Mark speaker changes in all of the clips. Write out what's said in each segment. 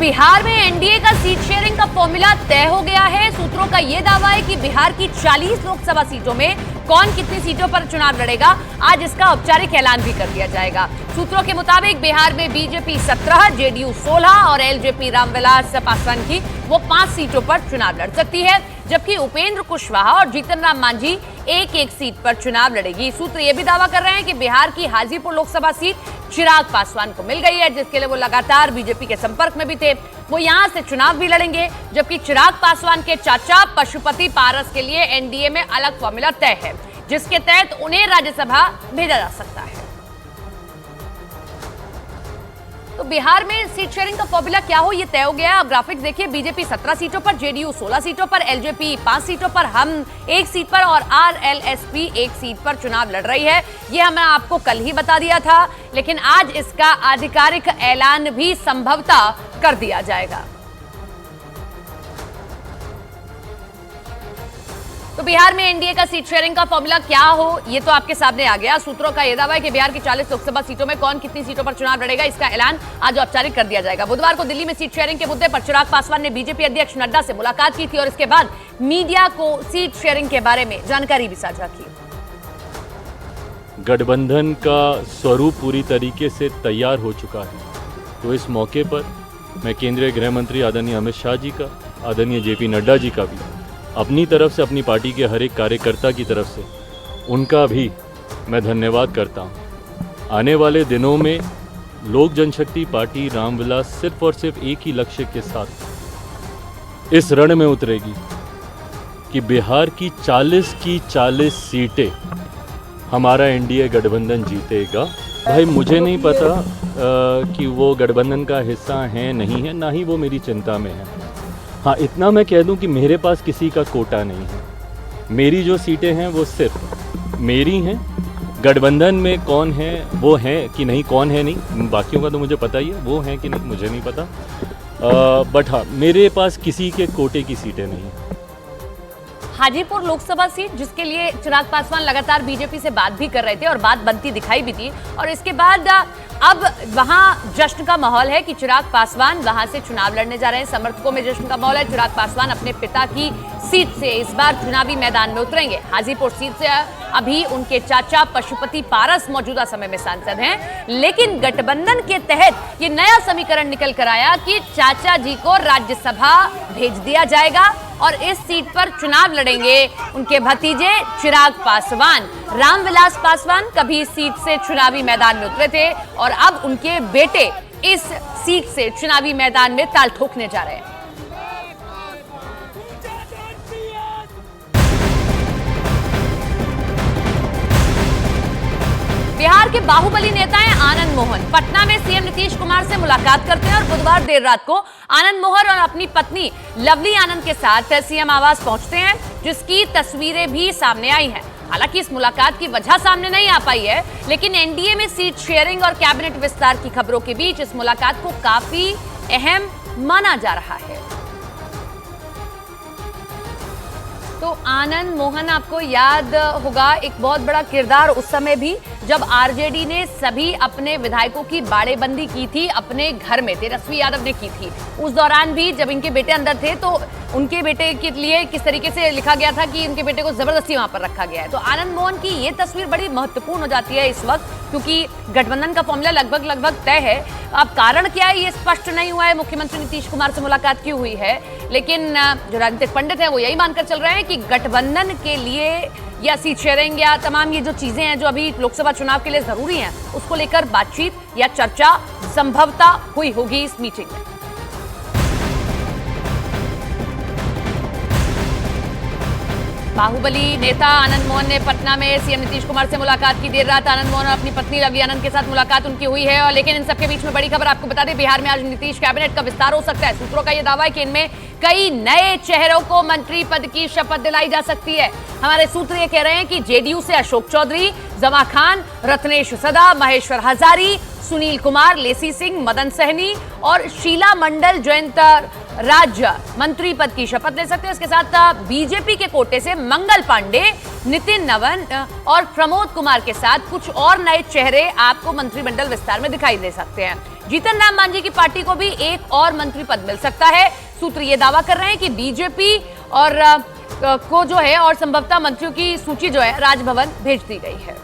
Speaker 1: बिहार में एनडीए का seat sharing का फॉर्मूला तय हो गया है। सूत्रों का यह दावा है कि बिहार की 40 लोकसभा सीटों में कौन कितनी सीटों पर चुनाव लड़ेगा, आज इसका औपचारिक ऐलान भी कर दिया जाएगा। सूत्रों के मुताबिक बिहार में बीजेपी 17, जेडीयू 16 और एलजेपी रामविलास पासवान की वो 5 सीटों पर चुनाव लड़ सकती है, जबकि उपेंद्र कुशवाहा और जीतन राम मांझी एक सीट पर चुनाव लड़ेगी। सूत्र यह भी दावा कर रहे हैं कि बिहार की हाजीपुर लोकसभा सीट चिराग पासवान को मिल गई है, जिसके लिए वो लगातार बीजेपी के संपर्क में भी थे। वो यहां से चुनाव भी लड़ेंगे, जबकि चिराग पासवान के चाचा पशुपति पारस के लिए एनडीए में अलग फॉर्मूला तय है, जिसके तहत उन्हें राज्यसभा भेजा जा सकता है। तो बिहार में सीट शेयरिंग का फॉर्मूला क्या हो, ये तय हो गया। अब ग्राफिक्स देखिए, बीजेपी 17 सीटों पर, जेडीयू 16 सीटों पर, एलजेपी 5 सीटों पर, हम 1 सीट पर और आरएलएसपी 1 सीट पर चुनाव लड़ रही है। ये हमने आपको कल ही बता दिया था, लेकिन आज इसका आधिकारिक ऐलान भी संभवतः कर दिया जाएगा। तो बिहार में एनडीए का सीट शेयरिंग का फॉर्मूला क्या हो, ये तो आपके सामने आ गया। सूत्रों का यह दावा है कि बिहार की 40 लोकसभा सीटों में कौन कितनी सीटों पर चुनाव लड़ेगा, इसका ऐलान आज औपचारिक कर दिया जाएगा। बुधवार को दिल्ली में सीट शेयरिंग के मुद्दे पर चिराग पासवान ने बीजेपी अध्यक्ष नड्डा से मुलाकात की थी और इसके बाद मीडिया को सीट शेयरिंग के बारे में जानकारी भी साझा की।
Speaker 2: गठबंधन का स्वरूप पूरी तरीके से तैयार हो चुका है, तो इस मौके पर मैं केंद्रीय गृह मंत्री आदरणीय अमित शाह जी का, आदरणीय जेपी नड्डा जी का भी, अपनी तरफ से, अपनी पार्टी के हर एक कार्यकर्ता की तरफ से उनका भी मैं धन्यवाद करता हूं। आने वाले दिनों में लोक जनशक्ति पार्टी रामविलास सिर्फ और सिर्फ एक ही लक्ष्य के साथ इस रण में उतरेगी कि बिहार की 40 सीटें हमारा एनडीए गठबंधन जीतेगा। भाई मुझे नहीं पता कि वो गठबंधन का हिस्सा है नहीं है, ना ही वो मेरी चिंता में है। हाँ, इतना मैं कह दूं कि मेरे पास किसी का कोटा नहीं है। मेरी जो सीटें हैं वो सिर्फ मेरी हैं। गठबंधन में कौन है वो है कि नहीं, कौन है नहीं, बाकियों का तो मुझे पता ही है, वो है कि नहीं मुझे नहीं पता। बट हाँ, मेरे पास किसी के कोटे की सीटें नहीं हैं।
Speaker 1: हाजीपुर लोकसभा सीट, जिसके लिए चिराग पासवान लगातार बीजेपी से बात भी कर रहे थे और बात बनती दिखाई भी थी, और इसके बाद अब वहां जश्न का माहौल है कि चिराग पासवान वहां से चुनाव लड़ने जा रहे हैं। समर्थकों में जश्न का माहौल है। चिराग पासवान अपने पिता की सीट से इस बार चुनावी मैदान में उतरेंगे। हाजीपुर सीट से अभी उनके चाचा पशुपति पारस मौजूदा समय में सांसद हैं, लेकिन गठबंधन के तहत ये नया समीकरण निकल कर आया कि चाचा जी को राज्यसभा भेज दिया जाएगा और इस सीट पर चुनाव लड़ेंगे उनके भतीजे चिराग पासवान। रामविलास पासवान कभी इस सीट से चुनावी मैदान में उतरे थे और अब उनके बेटे इस सीट से चुनावी मैदान में ताल ठोकने जा रहे हैं। बिहार के बाहुबली नेता हैं आनंद मोहन। पटना में सीएम नीतीश कुमार से मुलाकात करते हैं और बुधवार देर रात को आनंद मोहन और अपनी पत्नी लवली आनंद के साथ सीएम आवास पहुंचते हैं, जिसकी तस्वीरें भी सामने आई हैं। हालांकि इस मुलाकात की वजह सामने नहीं आ पाई है, लेकिन एनडीए में सीट शेयरिंग और कैबिनेट विस्तार की खबरों के बीच इस मुलाकात को काफी अहम माना जा रहा है। तो आनंद मोहन, आपको याद होगा, एक बहुत बड़ा किरदार उस समय भी जब आरजेडी ने सभी अपने विधायकों की बाड़ेबंदी की थी अपने घर में, तेजस्वी यादव ने की थी। उस दौरान भी जब इनके बेटे अंदर थे तो उनके बेटे के लिए किस तरीके से लिखा गया था कि उनके बेटे को जबरदस्ती वहां पर रखा गया है। तो आनंद मोहन की ये तस्वीर बड़ी महत्वपूर्ण हो जाती है इस वक्त, क्योंकि गठबंधन का फॉर्मूला लगभग तय है। अब कारण क्या है ये स्पष्ट नहीं हुआ है। मुख्यमंत्री नीतीश कुमार से मुलाकात की हुई है, लेकिन जो राजनीतिक पंडित हैं वो यही मानकर चल रहे हैं कि गठबंधन के लिए या सीट शेयरिंग या तमाम ये जो चीजें हैं जो अभी लोकसभा चुनाव के लिए जरूरी हैं, उसको लेकर बातचीत या चर्चा संभवतः हुई होगी इस मीटिंग में। बाहुबली नेता आनंद मोहन ने पटना में सीएम नीतीश कुमार से मुलाकात की। देर रात आनंद मोहन और अपनी पत्नी लवली आनंद के साथ मुलाकात उनकी हुई है, और लेकिन इन सबके बीच में बड़ी खबर आपको बता दें, बिहार में आज नीतीश कैबिनेट का विस्तार हो सकता है। सूत्रों का यह दावा है कि इनमें कई नए चेहरों को मंत्री पद की शपथ दिलाई जा सकती है। हमारे सूत्र ये कह रहे हैं कि जेडीयू से अशोक चौधरी, जमा खान, रत्नेश सदा, महेश्वर हजारी, सुनील कुमार, लेसी सिंह, मदन सहनी और शीला मंडल जयंत राज्य मंत्री पद की शपथ ले सकते हैं। इसके साथ बीजेपी के कोटे से मंगल पांडे, नितिन नवन और प्रमोद कुमार के साथ कुछ और नए चेहरे आपको मंत्रिमंडल विस्तार में दिखाई दे सकते हैं। जीतन राम मांझी की पार्टी को भी एक और मंत्री पद मिल सकता है। सूत्र ये दावा कर रहे हैं कि बीजेपी और को जो है और संभवतः मंत्रियों की सूची जो है राजभवन भेज दी गई है।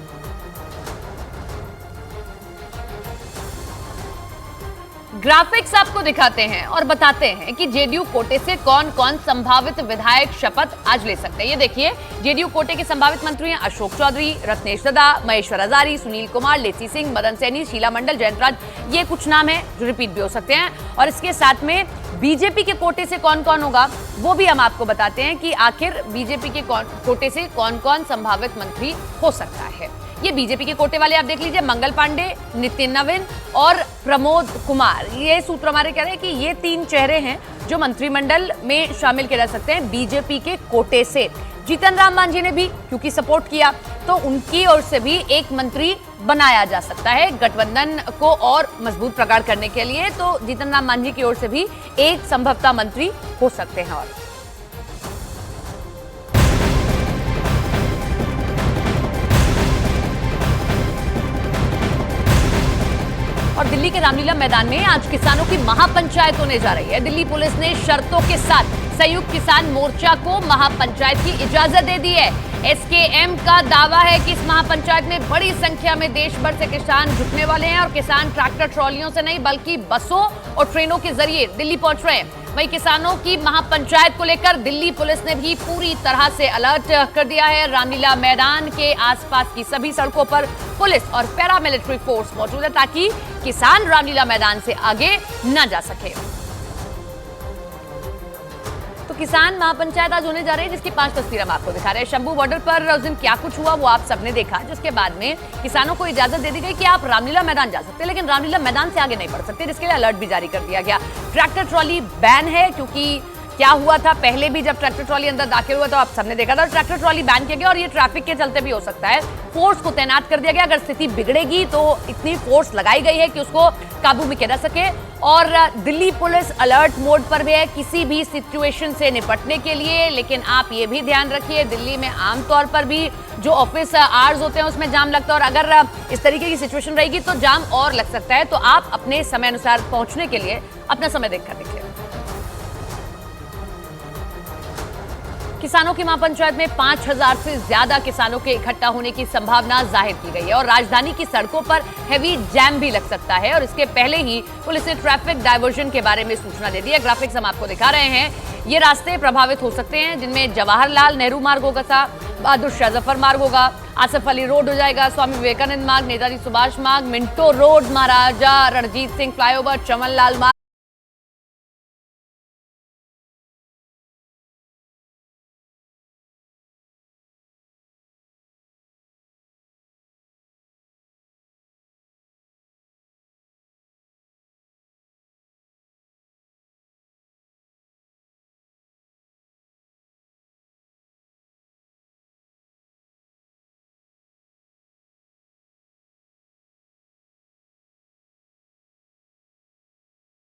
Speaker 1: ग्राफिक्स आपको दिखाते हैं और बताते हैं कि जेडीयू कोटे से कौन कौन संभावित विधायक शपथ आज ले सकते हैं। ये देखिए, जेडीयू कोटे के संभावित मंत्री हैं अशोक चौधरी, रत्नेश ददा, महेश्वर हजारी, सुनील कुमार, लेसी सिंह, मदन सैनी, शीला मंडल, जयंत राज। ये कुछ नाम है जो रिपीट भी हो सकते हैं। और इसके साथ में बीजेपी के कोटे से कौन कौन होगा वो भी हम आपको बताते हैं कि आखिर बीजेपी के कोटे से कौन कौन संभावित मंत्री हो सकता है। ये बीजेपी के कोटे वाले आप देख लीजिए, मंगल पांडे, नितिन नवीन और प्रमोद कुमार। ये सूत्र हमारे कह रहे हैं कि ये 3 चेहरे हैं जो मंत्रिमंडल में शामिल किए जा सकते हैं बीजेपी के कोटे से। जीतन राम मांझी ने भी क्योंकि सपोर्ट किया तो उनकी ओर से भी एक मंत्री बनाया जा सकता है गठबंधन को और मजबूत प्रगाढ़ करने के लिए। तो जीतन राम मांझी की ओर से भी एक संभवतः मंत्री हो सकते हैं। और दिल्ली के रामलीला मैदान में आज किसानों की महापंचायत होने जा रही है। दिल्ली पुलिस ने शर्तों के साथ संयुक्त किसान मोर्चा को महापंचायत की इजाजत दे दी है। एसकेएम का दावा है कि इस महापंचायत में बड़ी संख्या में देश भर से किसान जुटने वाले हैं और किसान ट्रैक्टर ट्रॉलियों से नहीं बल्कि बसों और ट्रेनों के जरिए दिल्ली पहुंच रहे हैं। वहीं किसानों की महापंचायत को लेकर दिल्ली पुलिस ने भी पूरी तरह से अलर्ट कर दिया है। रामलीला मैदान के आसपास की सभी सड़कों पर पुलिस और पैरामिलिट्री फोर्स मौजूद है ताकि किसान रामलीला मैदान से आगे न जा सके। तो किसान महापंचायत आज होने जा रही है, जिसकी 5 तस्वीरें हम आपको दिखा रहे हैं। शंभू बॉर्डर पर उस दिन क्या कुछ हुआ वो आप सबने देखा, जिसके बाद में किसानों को इजाजत दे दी गई कि आप रामलीला मैदान जा सकते हैं, लेकिन रामलीला मैदान से आगे नहीं बढ़ सकते, जिसके लिए अलर्ट भी जारी कर दिया गया। ट्रैक्टर ट्रॉली बैन है, क्योंकि क्या हुआ था पहले भी जब ट्रैक्टर ट्रॉली अंदर दाखिल हुआ तो आप सबने देखा था, ट्रैक्टर ट्रॉली बैन किया गया और ये ट्रैफिक के चलते भी हो सकता है। फोर्स को तैनात कर दिया गया, अगर स्थिति बिगड़ेगी तो इतनी फोर्स लगाई गई है कि उसको काबू में किया जा सके। और दिल्ली पुलिस अलर्ट मोड पर भी है किसी भी सिचुएशन से निपटने के लिए। लेकिन आप ये भी ध्यान रखिए, दिल्ली में आमतौर पर भी जो ऑफिस आवर्स होते हैं उसमें जाम लगता है और अगर इस तरीके की सिचुएशन रहेगी तो जाम और लग सकता है। तो आप अपने समय अनुसार पहुंचने के लिए अपना समय देखकर निकलें। किसानों की महापंचायत में 5000 से ज्यादा किसानों के इकट्ठा होने की संभावना जाहिर की गई है और राजधानी की सड़कों पर हेवी जैम भी लग सकता है। और इसके पहले ही पुलिस ने ट्रैफिक डायवर्जन के बारे में सूचना दे दी है। ग्राफिक्स हम आपको दिखा रहे हैं। ये रास्ते प्रभावित हो सकते हैं, जिनमें जवाहरलाल नेहरू मार्ग होगा, बहादुर शाह जफर मार्ग होगा, आसिफ अली रोड हो जाएगा, स्वामी विवेकानंद मार्ग, नेताजी सुभाष मार्ग, मिंटो रोड, महाराजा रणजीत सिंह फ्लाईओवर, चमन लाल मार्ग।